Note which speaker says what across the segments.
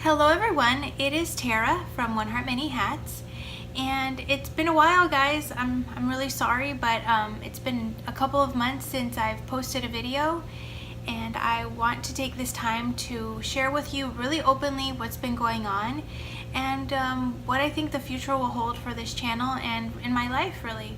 Speaker 1: Hello everyone, it is Tara from One Heart Many Hats, and it's been a while guys. I'm really sorry, but it's been a couple of months since I've posted a video, and I want to take this time to share with you really openly what's been going on and what I think the future will hold for this channel and in my life really.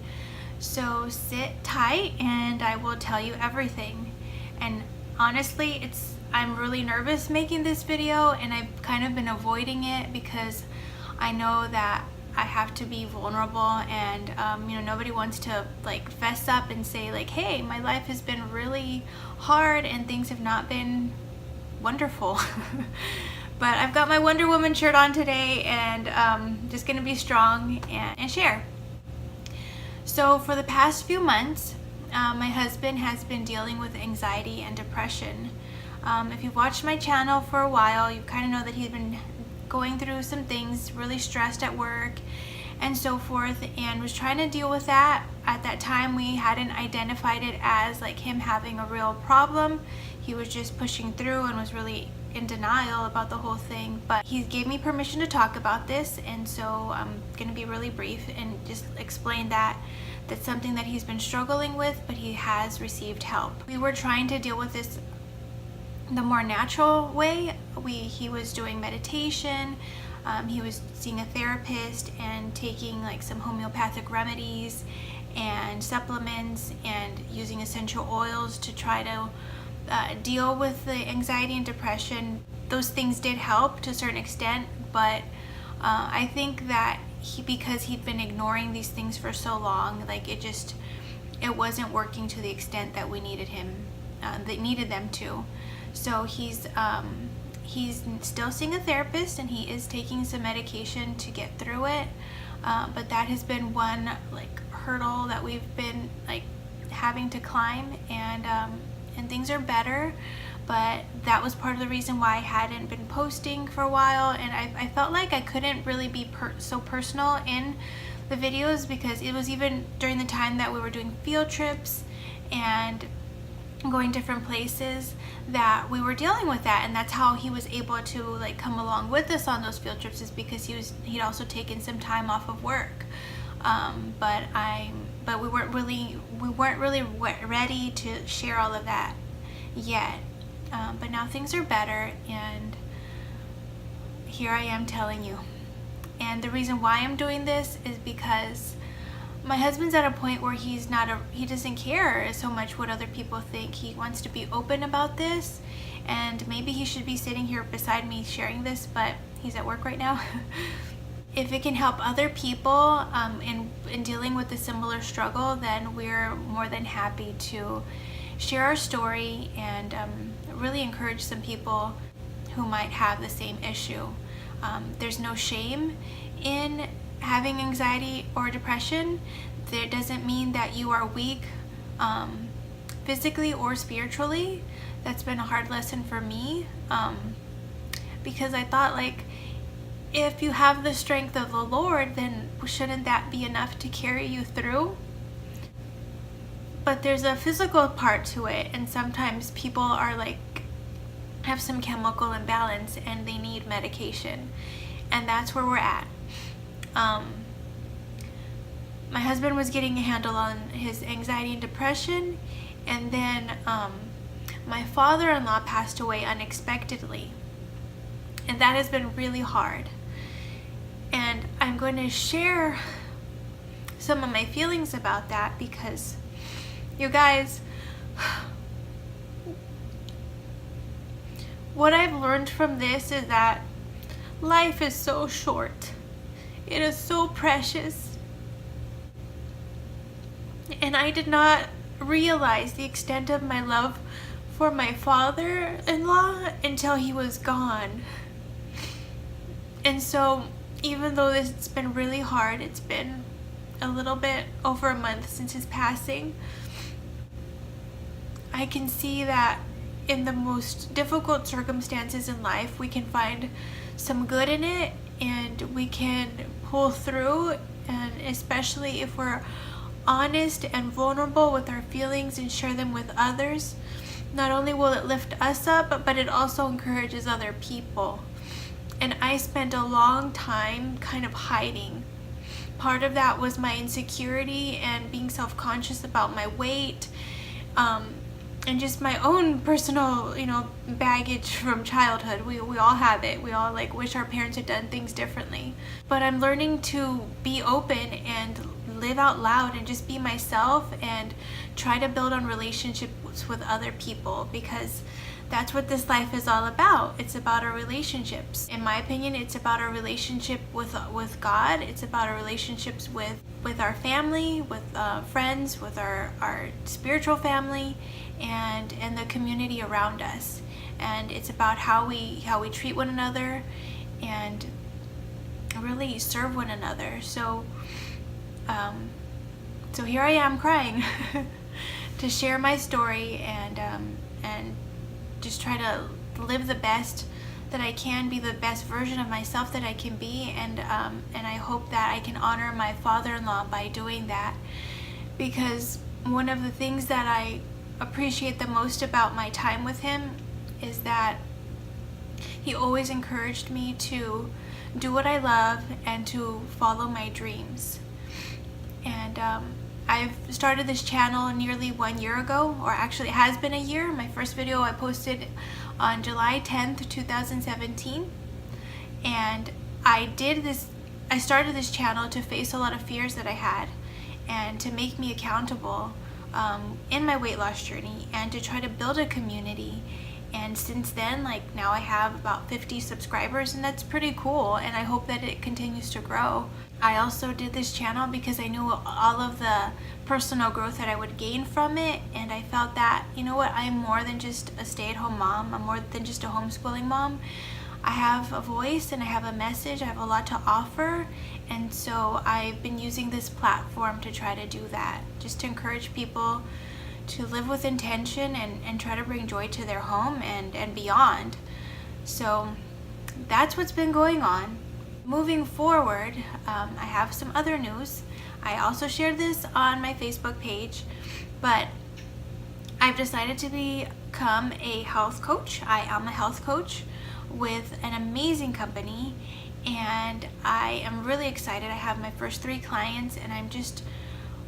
Speaker 1: So sit tight and I will tell you everything. And honestly, I'm really nervous making this video, and I've kind of been avoiding it because I know that I have to be vulnerable, and nobody wants to like fess up and say like, hey, my life has been really hard and things have not been wonderful. But I've got my Wonder Woman shirt on today, and just gonna be strong and share. So for the past few months, my husband has been dealing with anxiety and depression. If you've watched my channel for a while, you kind of know that he's been going through some things, really stressed at work and so forth, and was trying to deal with that. At that time, we hadn't identified it as like him having a real problem. He was just pushing through and was really in denial about the whole thing. But he gave me permission to talk about this, and so I'm going to be really brief and just explain that that's something that he's been struggling with, but he has received help. We were trying to deal with this the more natural way. He was doing meditation, he was seeing a therapist and taking like some homeopathic remedies and supplements and using essential oils to try to deal with the anxiety and depression. Those things did help to a certain extent, but I think that because he'd been ignoring these things for so long, like it wasn't working to the extent that we needed them to. So he's still seeing a therapist, and he is taking some medication to get through it. But that has been one like hurdle that we've been like having to climb, and things are better. But that was part of the reason why I hadn't been posting for a while, and I felt like I couldn't really be so personal in the videos, because it was even during the time that we were doing field trips and going different places that we were dealing with that. And that's how he was able to like come along with us on those field trips, is because he'd also taken some time off of work. But we weren't really ready to share all of that yet. But now things are better, and here I am telling you. And the reason why I'm doing this is because my husband's at a point where he doesn't care so much what other people think. He wants to be open about this, and maybe he should be sitting here beside me sharing this, but he's at work right now. If it can help other people in dealing with a similar struggle, then we're more than happy to share our story and really encourage some people who might have the same issue. There's no shame in having anxiety or depression. That doesn't mean that you are weak physically or spiritually. That's been a hard lesson for me, because I thought like, if you have the strength of the Lord, then shouldn't that be enough to carry you through? But there's a physical part to it, and sometimes people are like have some chemical imbalance and they need medication, and that's where we're at. My husband was getting a handle on his anxiety and depression, and then my father-in-law passed away unexpectedly, and that has been really hard. And I'm going to share some of my feelings about that, because you guys, what I've learned from this is that life is so short. It is so precious. And I did not realize the extent of my love for my father-in-law until he was gone. And so even though it's been really hard, it's been a little bit over a month since his passing, I can see that in the most difficult circumstances in life, we can find some good in it, and we can pull through. And especially if we're honest and vulnerable with our feelings and share them with others, not only will it lift us up, but it also encourages other people. And I spent a long time kind of hiding. Part of that was my insecurity and being self-conscious about my weight, and just my own personal, baggage from childhood. We all have it. We all wish our parents had done things differently. But I'm learning to be open and live out loud and just be myself and try to build on relationships with other people, because that's what this life is all about. It's about our relationships. In my opinion, it's about our relationship with God. It's about our relationships with our family, with friends, with our spiritual family, and the community around us. And it's about how we treat one another and really serve one another. So here I am crying to share my story and just try to live the best that I can, be the best version of myself that I can be, and I hope that I can honor my father-in-law by doing that, because one of the things that I appreciate the most about my time with him is that he always encouraged me to do what I love and to follow my dreams. And I've started this channel nearly 1 year ago, or actually it has been a year. My first video I posted on July 10th, 2017. And I started this channel to face a lot of fears that I had and to make me accountable in my weight loss journey and to try to build a community. And since then, now I have about 50 subscribers, and that's pretty cool, and I hope that it continues to grow. I also did this channel because I knew all of the personal growth that I would gain from it, and I felt that, I'm more than just a stay-at-home mom. I'm more than just a homeschooling mom. I have a voice and I have a message. I have a lot to offer, and so I've been using this platform to try to do that, just to encourage people to live with intention and try to bring joy to their home and beyond. So that's what's been going on. Moving forward, I have some other news. I also shared this on my Facebook page, but I've decided to become a health coach. I am a health coach with an amazing company, and I am really excited. I have my first 3 clients, and I'm just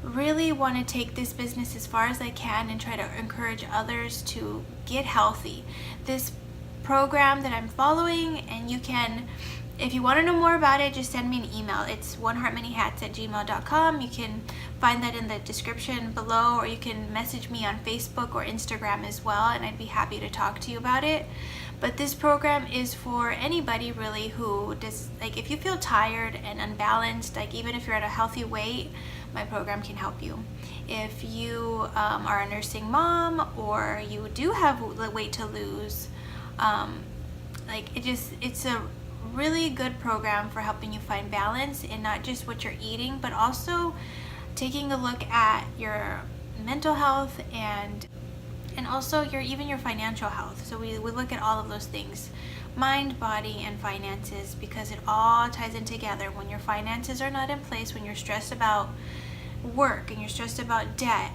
Speaker 1: really want to take this business as far as I can and try to encourage others to get healthy. This program that I'm following, and you can, if you want to know more about it, just send me an email. It's oneheartmanyhats@gmail.com. You can find that in the description below, or you can message me on Facebook or Instagram as well, and I'd be happy to talk to you about it. But this program is for anybody really who does, if you feel tired and unbalanced, even if you're at a healthy weight, my program can help you. If you are a nursing mom, or you do have the weight to lose, it's a really good program for helping you find balance in not just what you're eating, but also taking a look at your mental health and also even your financial health. So we look at all of those things, mind, body, and finances, because it all ties in together. When your finances are not in place, when you're stressed about work and you're stressed about debt,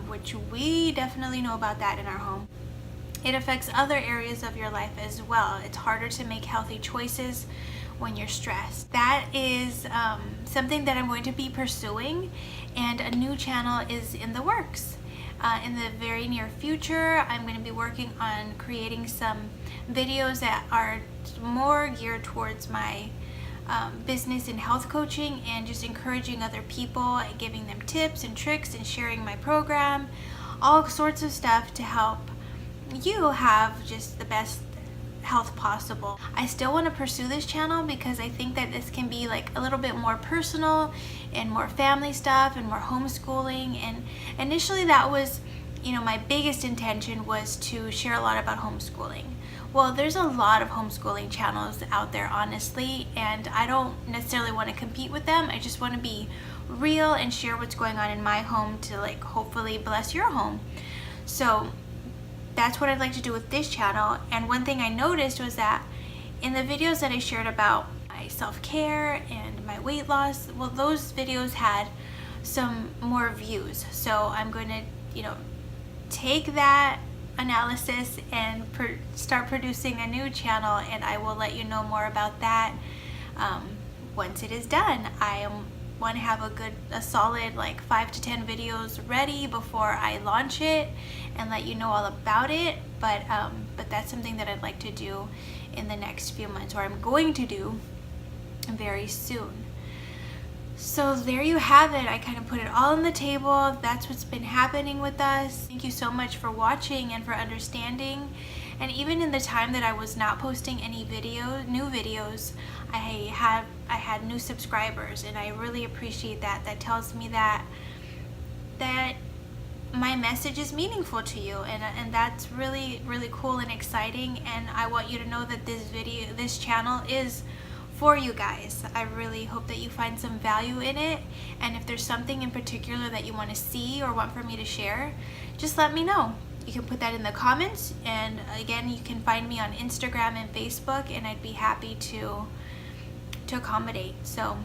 Speaker 1: which we definitely know about that in our home, it affects other areas of your life as well. It's harder to make healthy choices when you're stressed. That is something that I'm going to be pursuing, and a new channel is in the works. In the very near future, I'm going to be working on creating some videos that are more geared towards my business and health coaching, and just encouraging other people and giving them tips and tricks and sharing my program, all sorts of stuff to help you have just the best health possible. I still want to pursue this channel because I think that this can be a little bit more personal and more family stuff and more homeschooling. And initially that was, my biggest intention was to share a lot about homeschooling. Well, there's a lot of homeschooling channels out there, honestly, and I don't necessarily want to compete with them. I just want to be real and share what's going on in my home to hopefully bless your home. So that's what I'd like to do with this channel. And one thing I noticed was that in the videos that I shared about my self-care and my weight loss, well, those videos had some more views. So I'm going to, take that analysis and start producing a new channel, and I will let you know more about that once it is done. I want to have a solid like 5 to 10 videos ready before I launch it and let you know all about it, but that's something that I'd like to do in the next few months, or I'm going to do very soon. So there you have it. I kind of put it all on the table. That's what's been happening with us. Thank you so much for watching and for understanding. And even in the time that I was not posting any new videos, I had new subscribers, and I really appreciate that. That tells me that my message is meaningful to you, and that's really, really cool and exciting. And I want you to know that this channel is for you guys. I really hope that you find some value in it, and if there's something in particular that you want to see or want for me to share, just let me know. You can put that in the comments, and again, you can find me on Instagram and Facebook, and I'd be happy to accommodate. So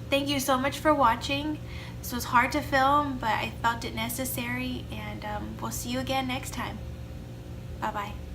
Speaker 1: thank you so much for watching. This was hard to film, but I felt it necessary, and we'll see you again next time. Bye bye.